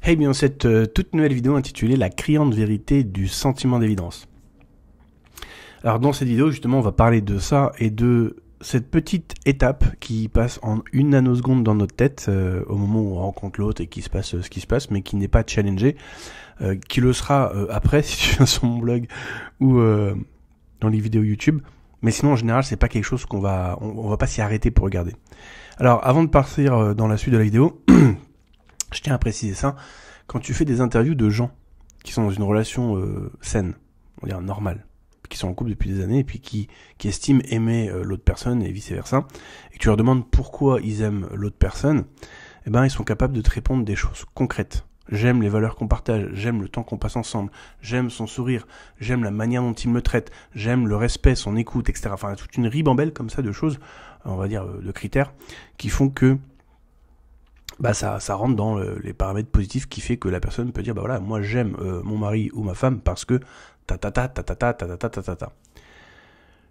Hey, bien, cette toute nouvelle vidéo intitulée La criante vérité du sentiment d'évidence. Alors dans cette vidéo, justement, on va parler de ça et de cette petite étape qui passe en une nanoseconde dans notre tête au moment où on rencontre l'autre et qu'il se passe ce qui se passe, mais qui n'est pas challengé, qui le sera après si tu viens sur mon blog ou dans les vidéos YouTube. Mais sinon, en général, c'est pas quelque chose on va pas s'y arrêter pour regarder. Alors, avant de partir dans la suite de la vidéo, je tiens à préciser ça. Quand tu fais des interviews de gens qui sont dans une relation saine, on va dire normale, qui sont en couple depuis des années et puis qui estiment aimer l'autre personne et vice versa, et que tu leur demandes pourquoi ils aiment l'autre personne, eh ben ils sont capables de te répondre des choses concrètes. J'aime les valeurs qu'on partage, j'aime le temps qu'on passe ensemble, j'aime son sourire, j'aime la manière dont il me traite, j'aime le respect, son écoute, etc. Enfin, toute une ribambelle comme ça de choses, on va dire de critères, qui font que ça rentre dans les paramètres positifs qui fait que la personne peut dire bah voilà, moi j'aime mon mari ou ma femme parce que ta.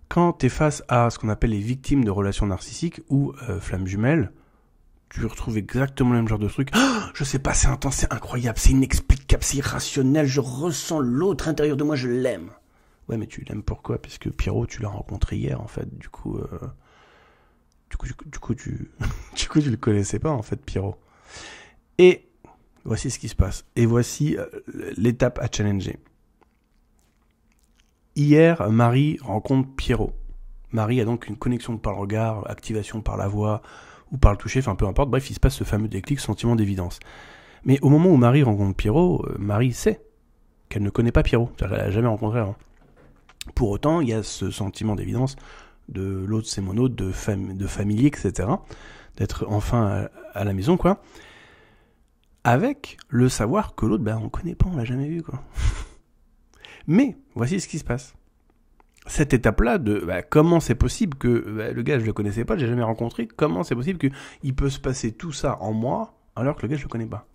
Quand tu es face à ce qu'on appelle les victimes de relations narcissiques ou flammes jumelles, tu retrouves exactement le même genre de truc. Oh, je sais pas, c'est intense, c'est incroyable, c'est inexplicable, c'est irrationnel, je ressens l'autre intérieur de moi, je l'aime. Ouais, mais tu l'aimes pourquoi? Parce que Pierrot, tu l'as rencontré hier, en fait, du coup tu le connaissais pas, en fait, Pierrot. Et voici ce qui se passe. Et voici l'étape à challenger. Hier, Marie rencontre Pierrot. Marie a donc une connexion par le regard, activation par la voix, ou par le toucher, enfin peu importe, bref, il se passe ce fameux déclic, sentiment d'évidence. Mais au moment où Marie rencontre Pierrot, Marie sait qu'elle ne connaît pas Pierrot, c'est-à-dire qu'elle l'a jamais rencontré avant. Pour autant, il y a ce sentiment d'évidence de l'autre c'est mon autre, de familier, etc. D'être enfin à la maison, quoi. Avec le savoir que l'autre, on connaît pas, on l'a jamais vu, quoi. Mais, voici ce qui se passe. Cette étape-là de comment c'est possible que le gars je le connaissais pas, je l'ai jamais rencontré, comment c'est possible qu'il peut se passer tout ça en moi alors que le gars je le connais pas.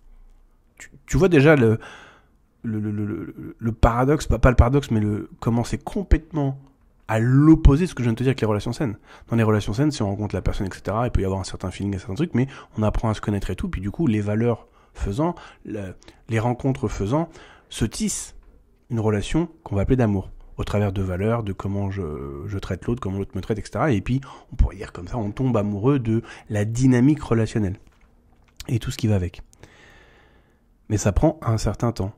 Tu vois déjà le paradoxe, pas le paradoxe, mais comment c'est complètement à l'opposé de ce que je viens de te dire avec les relations saines. Dans les relations saines, si on rencontre la personne, etc., il peut y avoir un certain feeling, un certain truc, mais on apprend à se connaître et tout, puis du coup les valeurs faisant, les rencontres faisant, se tisse une relation qu'on va appeler d'amour. Au travers de valeurs, de comment je traite l'autre, comment l'autre me traite, etc. Et puis, on pourrait dire comme ça, on tombe amoureux de la dynamique relationnelle. Et tout ce qui va avec. Mais ça prend un certain temps.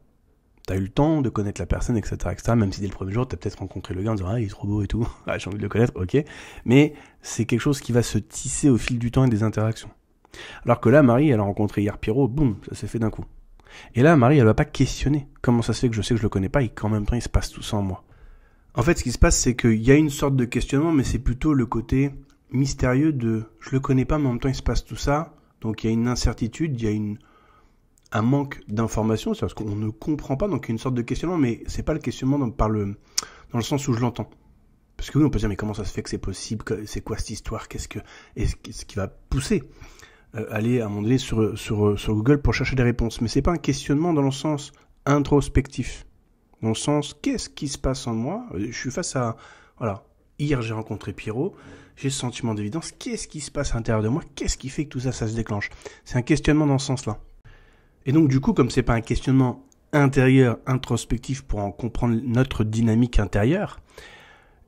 T'as eu le temps de connaître la personne, etc., etc. Même si dès le premier jour, t'as peut-être rencontré le gars en disant « Ah, il est trop beau et tout. Ah, j'ai envie de le connaître, ok. » Mais c'est quelque chose qui va se tisser au fil du temps et des interactions. Alors que là, Marie, elle a rencontré hier Pierrot, boum, ça s'est fait d'un coup. Et là, Marie, elle va pas questionner comment ça se fait que je sais que je le connais pas et qu'en même temps, il se passe tout ça en moi. En fait, ce qui se passe, c'est qu'il y a une sorte de questionnement, mais c'est plutôt le côté mystérieux de « je le connais pas, mais en même temps, il se passe tout ça ». Donc, il y a une incertitude, il y a un manque d'information, c'est parce qu'on ne comprend pas, donc il y a une sorte de questionnement, mais c'est pas le questionnement dans le sens où je l'entends. Parce que oui, on peut se dire « mais comment ça se fait que c'est possible? C'est quoi cette histoire? Qu'est-ce qui va pousser ?» aller à un moment donné sur Google pour chercher des réponses. Mais c'est pas un questionnement dans le sens introspectif. Dans le sens, qu'est-ce qui se passe en moi? Je suis face à... Voilà, hier j'ai rencontré Pierrot, j'ai ce sentiment d'évidence, qu'est-ce qui se passe à l'intérieur de moi? Qu'est-ce qui fait que tout ça se déclenche? C'est un questionnement dans ce sens-là. Et donc du coup, comme c'est pas un questionnement intérieur, introspectif pour en comprendre notre dynamique intérieure,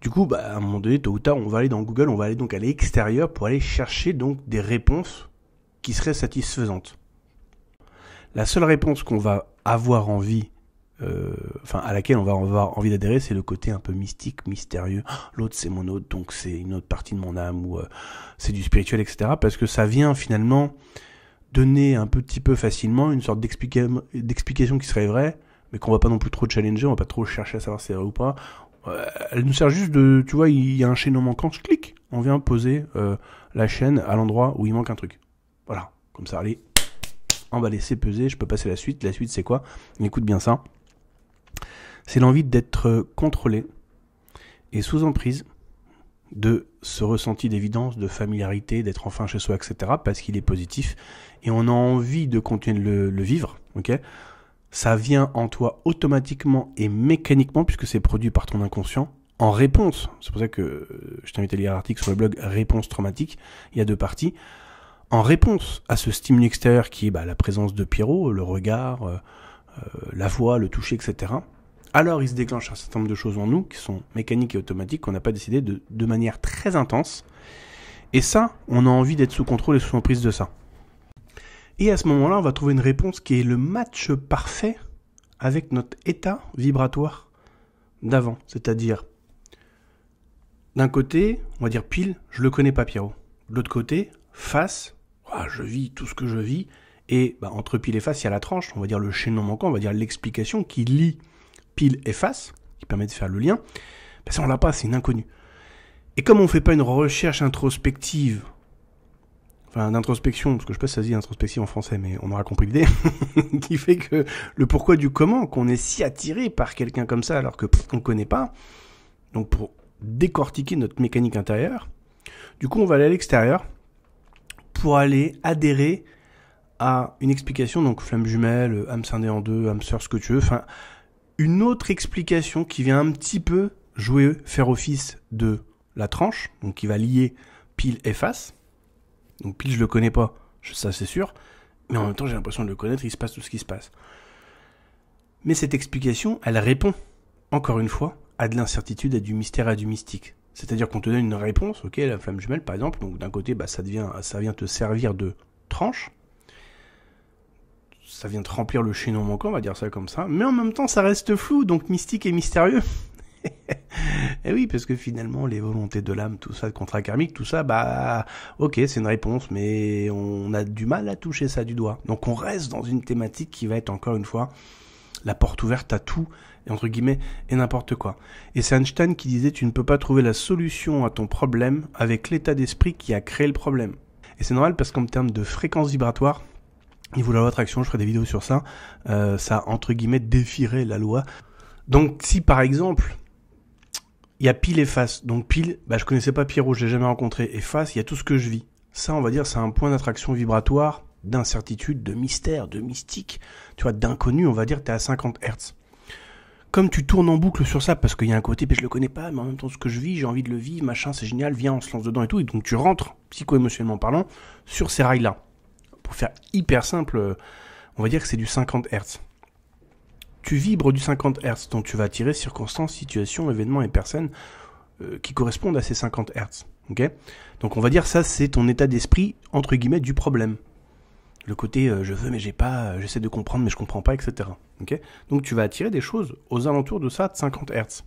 du coup, à un moment donné, tôt ou tard, on va aller dans Google, on va aller donc à l'extérieur pour aller chercher donc des réponses qui seraient satisfaisantes. La seule réponse qu'on va avoir envie à laquelle on va avoir envie d'adhérer, c'est le côté un peu mystique, mystérieux. L'autre c'est mon autre, donc c'est une autre partie de mon âme, ou c'est du spirituel, etc. Parce que ça vient finalement donner un petit peu facilement une sorte d'explication qui serait vraie, mais qu'on va pas non plus trop challenger, on va pas trop chercher à savoir si c'est vrai ou pas. Elle nous sert juste de, tu vois, il y a un chaînon manquant, je clique, on vient poser la chaîne à l'endroit où il manque un truc. Voilà, comme ça, allez, emballer, c'est pesé, je peux passer la suite. La suite c'est quoi? Écoute bien ça. C'est l'envie d'être contrôlé et sous emprise de ce ressenti d'évidence, de familiarité, d'être enfin chez soi, etc. parce qu'il est positif et on a envie de continuer de le vivre, ok? Ça vient en toi automatiquement et mécaniquement puisque c'est produit par ton inconscient en réponse. C'est pour ça que je t'invite à lire l'article sur le blog Réponse traumatique. Il y a 2 parties. En réponse à ce stimuli extérieur qui est la présence de Pierrot, le regard, la voix, le toucher, etc., alors il se déclenche un certain nombre de choses en nous qui sont mécaniques et automatiques qu'on n'a pas décidé de manière très intense. Et ça, on a envie d'être sous contrôle et sous emprise de ça. Et à ce moment-là, on va trouver une réponse qui est le match parfait avec notre état vibratoire d'avant. C'est-à-dire, d'un côté, on va dire pile, je le connais pas Pierrot. De l'autre côté, face, je vis tout ce que je vis. Et entre pile et face, il y a la tranche, on va dire le chaînon manquant, on va dire l'explication qui lie pile et face, qui permet de faire le lien. Ça, on l'a pas, c'est une inconnue. Et comme on ne fait pas une recherche introspective, d'introspection, parce que je sais pas si ça se dit introspective en français, mais on aura compris l'idée, qui fait que le pourquoi du comment, qu'on est si attiré par quelqu'un comme ça alors que on ne connaît pas, donc pour décortiquer notre mécanique intérieure, du coup on va aller à l'extérieur pour aller adhérer à une explication, donc flamme jumelle, âme scindée en deux, âme sœur, ce que tu veux, une autre explication qui vient un petit peu faire office de la tranche, donc qui va lier pile et face. Donc pile, je le connais pas, ça c'est sûr, mais en même temps j'ai l'impression de le connaître, il se passe tout ce qui se passe. Mais cette explication, elle répond, encore une fois, à de l'incertitude, à du mystère, à du mystique. C'est-à-dire qu'on te donne une réponse, ok, la flamme jumelle par exemple, donc d'un côté ça vient te servir de tranche, ça vient te remplir le chaînon manquant, on va dire ça comme ça, mais en même temps ça reste flou, donc mystique et mystérieux. Et oui, parce que finalement, les volontés de l'âme, tout ça, le contrat karmique, tout ça, ok, c'est une réponse, mais on a du mal à toucher ça du doigt. Donc on reste dans une thématique qui va être, encore une fois, la porte ouverte à tout, et entre guillemets, et n'importe quoi. Et c'est Einstein qui disait, tu ne peux pas trouver la solution à ton problème avec l'état d'esprit qui a créé le problème. Et c'est normal parce qu'en termes de fréquence vibratoire, niveau de la loi d'attraction, je ferai des vidéos sur ça, ça a, entre guillemets, défié la loi. Donc si par exemple, il y a pile et face. Donc pile, je connaissais pas Pierrot, je l'ai jamais rencontré. Et face, il y a tout ce que je vis. Ça, on va dire, c'est un point d'attraction vibratoire, d'incertitude, de mystère, de mystique. Tu vois, d'inconnu, on va dire, t'es à 50 Hz. Comme tu tournes en boucle sur ça, parce qu'il y a un côté, je le connais pas, mais en même temps, ce que je vis, j'ai envie de le vivre, machin, c'est génial, viens, on se lance dedans et tout. Et donc tu rentres, psycho-émotionnellement parlant, sur ces rails-là. Pour faire hyper simple, on va dire que c'est du 50 Hz. Tu vibres du 50 Hz, donc tu vas attirer circonstances, situations, événements et personnes qui correspondent à ces 50 Hz. Okay, donc on va dire ça, c'est ton état d'esprit, entre guillemets, du problème. Le côté je veux mais j'ai pas, j'essaie de comprendre mais je comprends pas, etc. Okay, donc tu vas attirer des choses aux alentours de ça, de 50 Hz.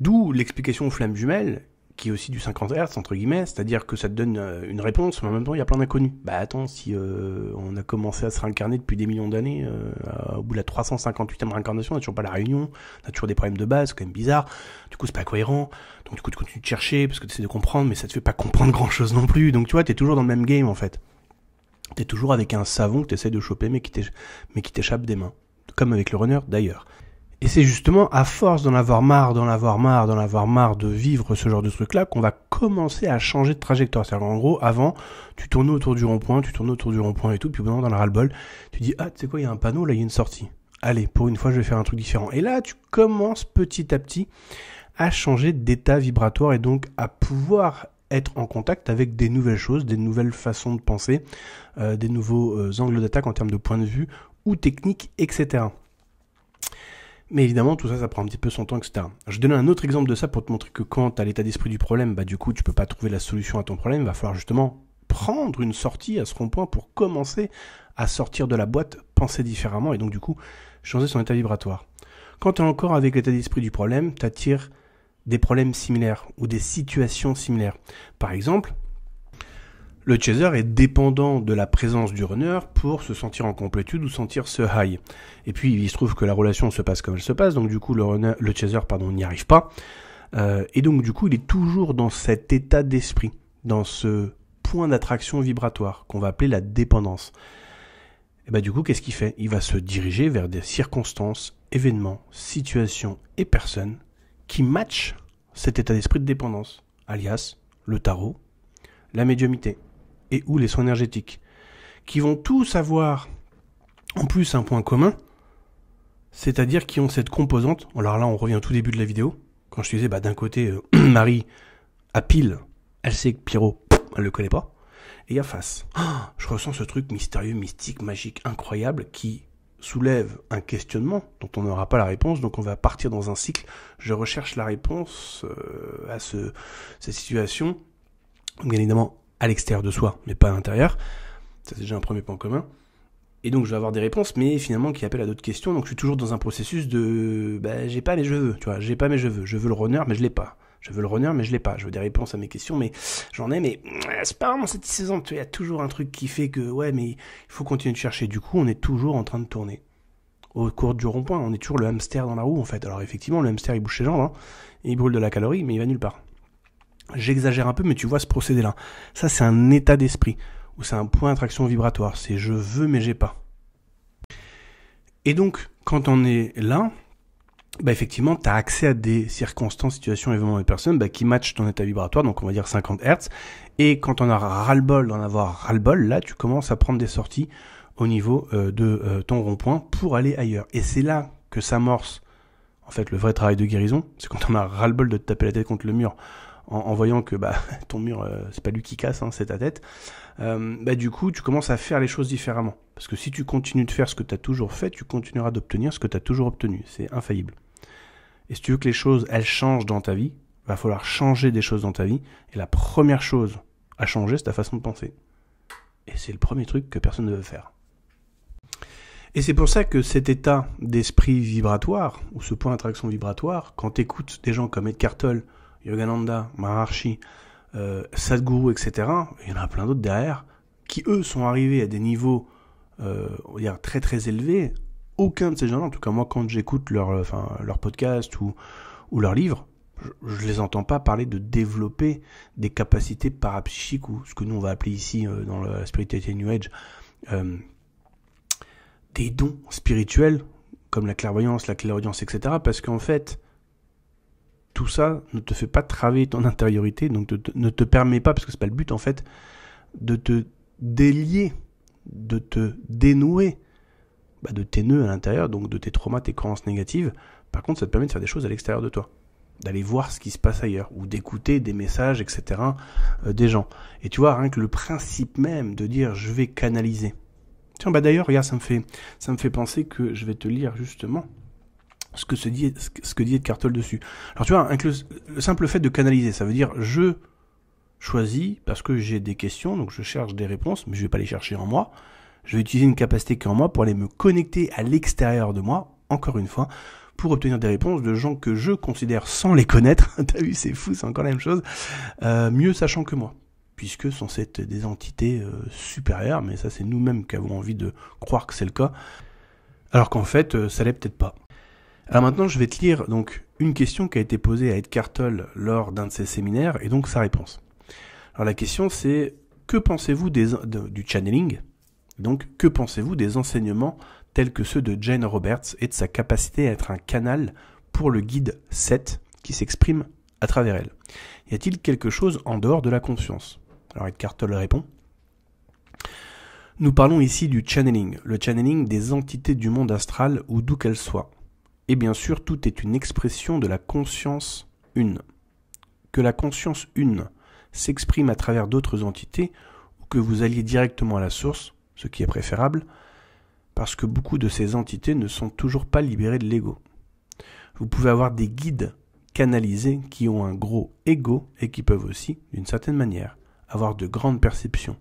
D'où l'explication flamme jumelle, qui est aussi du 50 Hz, entre guillemets, c'est-à-dire que ça te donne une réponse, mais en même temps, il y a plein d'inconnus. Attends, si on a commencé à se réincarner depuis des millions d'années, au bout de la 358e réincarnation, on n'a toujours pas la réunion, on a toujours des problèmes de base, c'est quand même bizarre, du coup, c'est pas cohérent, donc du coup, tu continues de chercher, parce que tu essaies de comprendre, mais ça te fait pas comprendre grand-chose non plus, donc tu vois, t'es toujours dans le même game, en fait. T'es toujours avec un savon que t'essaies de choper, mais qui t'échappe des mains. Comme avec le runner, d'ailleurs. Et c'est justement à force d'en avoir marre de vivre ce genre de truc-là qu'on va commencer à changer de trajectoire. C'est-à-dire en gros, avant, tu tournais autour du rond-point et tout, puis au bout d'un moment, dans le ras-le-bol, tu dis, tu sais quoi, il y a un panneau, là, il y a une sortie. Allez, pour une fois, je vais faire un truc différent. Et là, tu commences petit à petit à changer d'état vibratoire et donc à pouvoir être en contact avec des nouvelles choses, des nouvelles façons de penser, des nouveaux angles d'attaque en termes de point de vue ou techniques, etc. Mais évidemment, tout ça, ça prend un petit peu son temps, etc. Je donne un autre exemple de ça pour te montrer que quand tu as l'état d'esprit du problème, du coup, tu peux pas trouver la solution à ton problème. Il va falloir justement prendre une sortie à ce rond-point pour commencer à sortir de la boîte, penser différemment et donc du coup, changer son état vibratoire. Quand tu es encore avec l'état d'esprit du problème, tu attires des problèmes similaires ou des situations similaires. Par exemple, le chaser est dépendant de la présence du runner pour se sentir en complétude ou sentir ce high. Et puis, il se trouve que la relation se passe comme elle se passe, donc du coup, le chaser n'y arrive pas. Et donc, du coup, il est toujours dans cet état d'esprit, dans ce point d'attraction vibratoire qu'on va appeler la dépendance. Et du coup, qu'est-ce qu'il fait ? Il va se diriger vers des circonstances, événements, situations et personnes qui matchent cet état d'esprit de dépendance, alias le tarot, la médiumnité et ou les soins énergétiques, qui vont tous avoir en plus un point commun, c'est-à-dire qui ont cette composante. Alors là, on revient au tout début de la vidéo, quand je te disais, d'un côté, Marie, à pile, elle sait que Pierrot, elle le connaît pas, Et il y a face. Je ressens ce truc mystérieux, mystique, magique, incroyable qui soulève un questionnement dont on n'aura pas la réponse, donc on va partir dans un cycle. Je recherche la réponse à cette situation, bien évidemment à l'extérieur de soi, mais pas à l'intérieur. Ça, c'est déjà un premier point commun. Et donc je vais avoir des réponses, mais finalement qui appellent à d'autres questions. Donc je suis toujours dans un processus de j'ai pas mais je veux, tu vois, j'ai pas mais je veux. Je veux le runner mais je l'ai pas. Je veux le runner mais je l'ai pas. Je veux des réponses à mes questions mais j'en ai, mais c'est pas vraiment satisfaisant. Il y a toujours un truc qui fait que ouais mais il faut continuer de chercher. Du coup on est toujours en train de tourner au cours du rond-point. On est toujours le hamster dans la roue en fait. Alors effectivement le hamster il bouge ses jambes, hein, et il brûle de la calorie mais il va nulle part. J'exagère un peu mais tu vois ce procédé là. Ça c'est un état d'esprit. Ou c'est un point d'attraction vibratoire, c'est je veux mais j'ai pas. Et donc, quand on est là, effectivement, tu as accès à des circonstances, situations, événements et personnes qui matchent ton état vibratoire, donc on va dire 50 Hz, et quand on a ras-le-bol d'en avoir ras-le-bol, là tu commences à prendre des sorties au niveau de ton rond-point pour aller ailleurs. Et c'est là que s'amorce en fait le vrai travail de guérison, c'est quand on a ras-le-bol de te taper la tête contre le mur, en voyant que ton mur, c'est pas lui qui casse, hein, c'est ta tête, du coup, tu commences à faire les choses différemment. Parce que si tu continues de faire ce que tu as toujours fait, tu continueras d'obtenir ce que tu as toujours obtenu. C'est infaillible. Et si tu veux que les choses, elles changent dans ta vie, il va falloir changer des choses dans ta vie. Et la première chose à changer, c'est ta façon de penser. Et c'est le premier truc que personne ne veut faire. Et c'est pour ça que cet état d'esprit vibratoire, ou ce point d'attraction vibratoire, quand tu écoutes des gens comme Eckhart Tolle, Yogananda, Maharishi, Sadhguru, etc., il y en a plein d'autres derrière, qui eux sont arrivés à des niveaux on va dire très très élevés. Aucun de ces gens-là, en tout cas moi quand j'écoute leur podcast ou leurs livres, je les entends pas parler de développer des capacités parapsychiques ou ce que nous on va appeler ici dans la spiritualité New Age des dons spirituels comme la clairvoyance, la clairaudience, etc. Parce qu'en fait tout ça ne te fait pas travailler ton intériorité, donc ne te permet pas, parce que c'est pas le but en fait, de te délier, de te dénouer de tes nœuds à l'intérieur, donc de tes traumas, tes croyances négatives. Par contre, ça te permet de faire des choses à l'extérieur de toi, d'aller voir ce qui se passe ailleurs, ou d'écouter des messages, etc. Des gens. Et tu vois, rien que le principe même de dire je vais canaliser. Tiens, d'ailleurs, regarde, ça me fait penser que je vais te lire justement ce que dit Eckhart Tolle dessus. Alors tu vois, le simple fait de canaliser, ça veut dire je choisis parce que j'ai des questions, donc je cherche des réponses, mais je vais pas les chercher en moi. Je vais utiliser une capacité qui est en moi pour aller me connecter à l'extérieur de moi, encore une fois, pour obtenir des réponses de gens que je considère sans les connaître. T'as vu, c'est fou, c'est encore la même chose. Mieux sachant que moi, puisque sont des entités supérieures, mais ça c'est nous-mêmes qui avons envie de croire que c'est le cas, alors qu'en fait, ça l'est peut-être pas. Alors maintenant, je vais te lire donc une question qui a été posée à Eckhart Tolle lors d'un de ses séminaires, et donc sa réponse. Alors la question c'est, que pensez-vous du channeling ? Donc, que pensez-vous des enseignements tels que ceux de Jane Roberts et de sa capacité à être un canal pour le guide 7 qui s'exprime à travers elle ? Y a-t-il quelque chose en dehors de la conscience ? Alors Eckhart Tolle répond. Nous parlons ici du channeling, le channeling des entités du monde astral ou d'où qu'elles soient. Et bien sûr, tout est une expression de la conscience une. Que la conscience une s'exprime à travers d'autres entités ou que vous alliez directement à la source, ce qui est préférable, parce que beaucoup de ces entités ne sont toujours pas libérées de l'ego. Vous pouvez avoir des guides canalisés qui ont un gros ego et qui peuvent aussi, d'une certaine manière, avoir de grandes perceptions,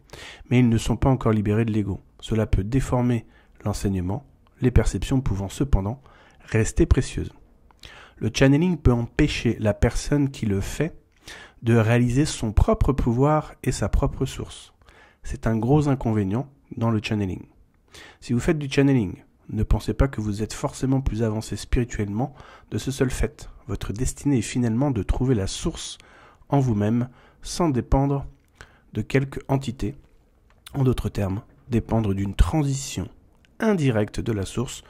mais ils ne sont pas encore libérés de l'ego. Cela peut déformer l'enseignement, les perceptions pouvant cependant rester précieuses. Le channeling peut empêcher la personne qui le fait de réaliser son propre pouvoir et sa propre source. C'est un gros inconvénient dans le channeling. Si vous faites du channeling, ne pensez pas que vous êtes forcément plus avancé spirituellement de ce seul fait. Votre destinée est finalement de trouver la source en vous-même sans dépendre de quelque entité. En d'autres termes, dépendre d'une transition indirecte de la source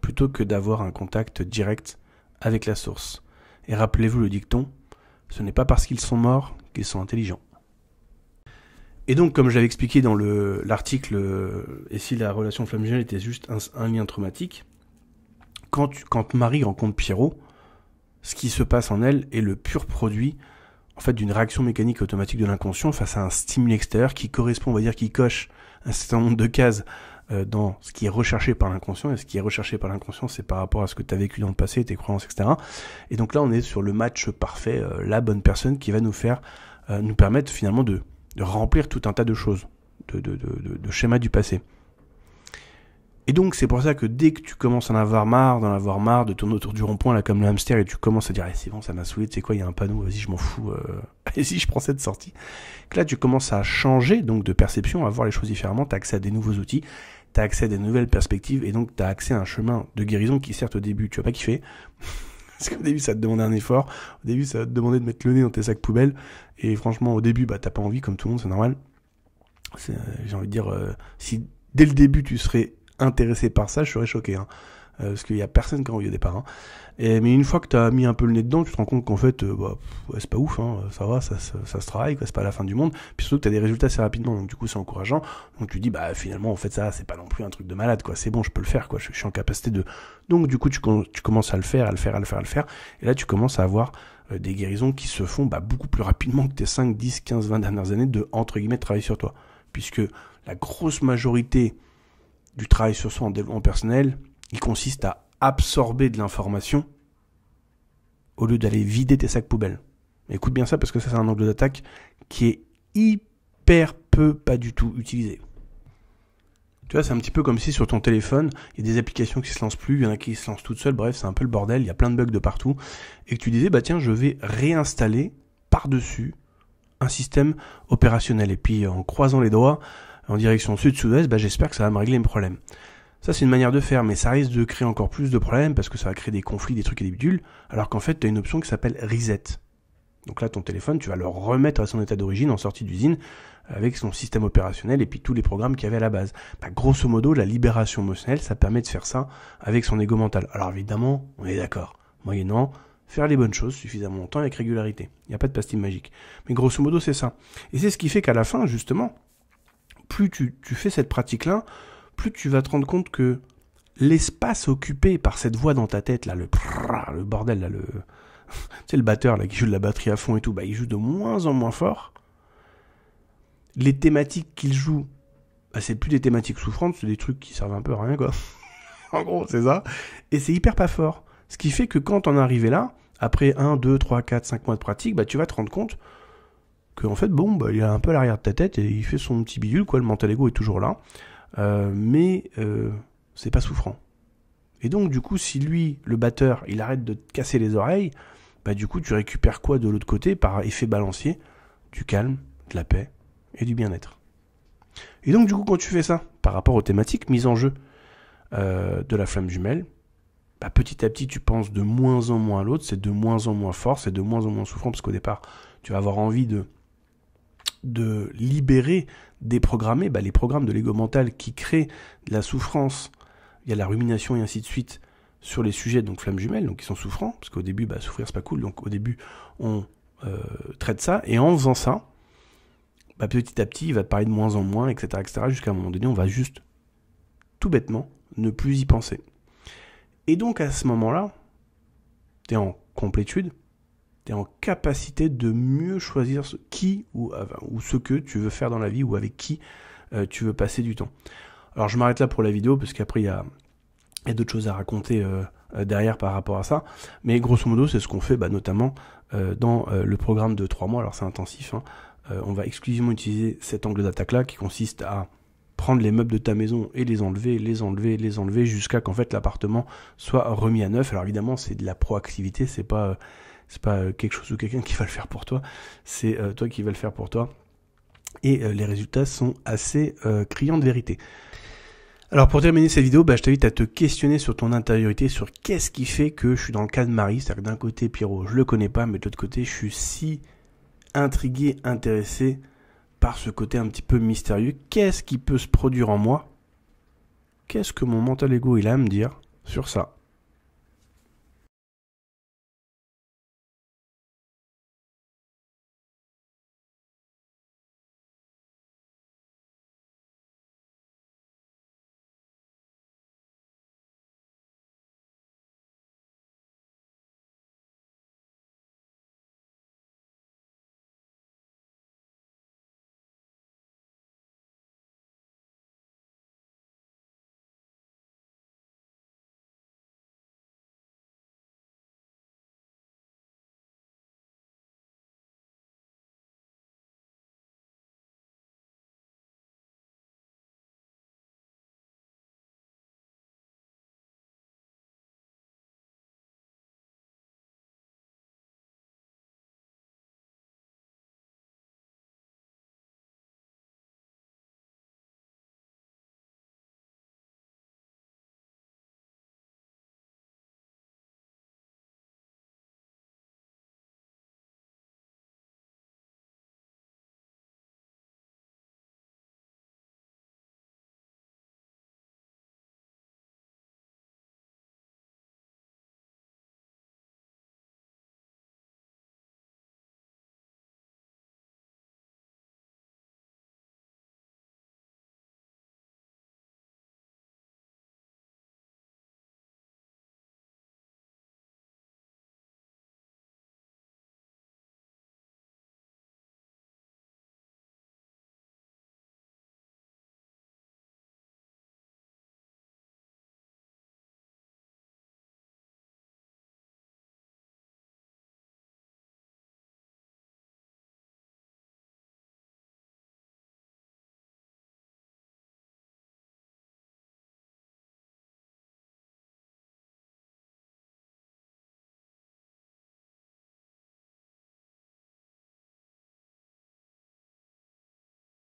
plutôt que d'avoir un contact direct avec la source. Et rappelez-vous le dicton, ce n'est pas parce qu'ils sont morts qu'ils sont intelligents. Et donc, comme j'avais expliqué dans l'article, et si la relation flamme jumelle était juste un lien traumatique, quand Marie rencontre Pierrot, ce qui se passe en elle est le pur produit, en fait d'une réaction mécanique automatique de l'inconscient face à un stimuli extérieur qui correspond, on va dire, qui coche un certain nombre de cases dans ce qui est recherché par l'inconscient. Et ce qui est recherché par l'inconscient, c'est par rapport à ce que tu as vécu dans le passé, tes croyances, etc. Et donc là, on est sur le match parfait, la bonne personne qui va nous permettre finalement de remplir tout un tas de choses, de schémas du passé. Et donc c'est pour ça que dès que tu commences à en avoir marre, de tourner autour du rond-point là comme le hamster, et tu commences à dire c'est bon, ça m'a saoulé, tu sais quoi, il y a un panneau, vas-y je m'en fous, vas-y je prends cette sortie. Que là tu commences à changer donc de perception, à voir les choses différemment, tu as accès à des nouveaux outils, tu as accès à des nouvelles perspectives, et donc tu as accès à un chemin de guérison qui certes au début tu vas pas kiffer, parce qu'au début ça te demandait un effort, au début ça va te demander de mettre le nez dans tes sacs poubelles, et franchement au début t'as pas envie comme tout le monde, c'est normal. J'ai envie de dire, si dès le début tu serais intéressé par ça, je serais choqué, hein. Parce qu'il y a personne qui a envie au départ, hein. Mais une fois que tu as mis un peu le nez dedans, tu te rends compte qu'en fait c'est pas ouf, hein, ça va, ça se travaille, quoi, c'est pas la fin du monde, puis surtout que tu as des résultats assez rapidement, donc du coup c'est encourageant, donc tu dis finalement en fait ça c'est pas non plus un truc de malade, quoi, c'est bon, je peux le faire, quoi, je suis en capacité de... Donc du coup tu commences à le faire, et là tu commences à avoir des guérisons qui se font beaucoup plus rapidement que tes 5, 10, 15, 20 dernières années de, entre guillemets, travail sur toi, puisque la grosse majorité du travail sur soi en développement personnel, il consiste à absorber de l'information au lieu d'aller vider tes sacs poubelles. Mais écoute bien ça, parce que ça c'est un angle d'attaque qui est hyper peu, pas du tout utilisé. Tu vois, c'est un petit peu comme si sur ton téléphone, il y a des applications qui se lancent plus, il y en a qui se lancent toutes seules, bref, c'est un peu le bordel, il y a plein de bugs de partout, et que tu disais, tiens, je vais réinstaller par-dessus un système opérationnel. Et puis en croisant les doigts, en direction sud-sud-ouest, j'espère que ça va me régler mes problèmes. Ça, c'est une manière de faire, mais ça risque de créer encore plus de problèmes parce que ça va créer des conflits, des trucs et des bidules, alors qu'en fait, tu as une option qui s'appelle Reset. Donc là, ton téléphone, tu vas le remettre à son état d'origine en sortie d'usine avec son système opérationnel et puis tous les programmes qu'il y avait à la base. Grosso modo, la libération émotionnelle, ça permet de faire ça avec son ego mental. Alors évidemment, on est d'accord, moyennant faire les bonnes choses suffisamment longtemps avec régularité. Il n'y a pas de pastille magique. Mais grosso modo, c'est ça. Et c'est ce qui fait qu'à la fin, justement, plus tu fais cette pratique-là, plus tu vas te rendre compte que l'espace occupé par cette voix dans ta tête, là, le bordel, là, tu sais, le batteur là, qui joue de la batterie à fond et tout, il joue de moins en moins fort. Les thématiques qu'il joue, c'est plus des thématiques souffrantes, c'est des trucs qui servent un peu à rien, quoi. En gros, c'est ça. Et c'est hyper pas fort. Ce qui fait que quand on est arrivé là, après 1, 2, 3, 4, 5 mois de pratique, tu vas te rendre compte qu'en fait, il est un peu à l'arrière de ta tête et il fait son petit bidule, quoi, le mental ego est toujours là. Mais c'est pas souffrant. Et donc du coup si lui, le batteur, il arrête de te casser les oreilles, du coup tu récupères quoi de l'autre côté par effet balancier? Du calme, de la paix et du bien-être. Et donc du coup quand tu fais ça par rapport aux thématiques mises en jeu de la flamme jumelle, petit à petit tu penses de moins en moins à l'autre, c'est de moins en moins fort, c'est de moins en moins souffrant, parce qu'au départ tu vas avoir envie de libérer, déprogrammer les programmes de l'ego mental qui créent de la souffrance, il y a la rumination et ainsi de suite sur les sujets donc flammes jumelles, donc qui sont souffrants, parce qu'au début souffrir c'est pas cool, donc au début on traite ça, et en faisant ça, petit à petit il va te parler de moins en moins, etc., jusqu'à un moment donné on va juste tout bêtement ne plus y penser. Et donc à ce moment-là, t'es en complétude, t'es en capacité de mieux choisir ce que tu veux faire dans la vie, ou avec qui tu veux passer du temps. Alors je m'arrête là pour la vidéo, parce qu'après il y a d'autres choses à raconter derrière par rapport à ça, mais grosso modo c'est ce qu'on fait notamment dans le programme de 3 mois, alors c'est intensif, hein. On va exclusivement utiliser cet angle d'attaque là qui consiste à prendre les meubles de ta maison et les enlever jusqu'à qu'en fait l'appartement soit remis à neuf. Alors évidemment c'est de la proactivité, c'est pas quelque chose ou quelqu'un qui va le faire pour toi, c'est toi qui vas le faire pour toi, et les résultats sont assez criants de vérité. Alors pour terminer cette vidéo, je t'invite à te questionner sur ton intériorité, sur qu'est-ce qui fait que je suis dans le cas de Marie, c'est-à-dire que d'un côté Pierrot je le connais pas, mais de l'autre côté je suis si intrigué, intéressé par ce côté un petit peu mystérieux. Qu'est-ce qui peut se produire en moi? Qu'est-ce que mon mental ego il a à me dire sur ça?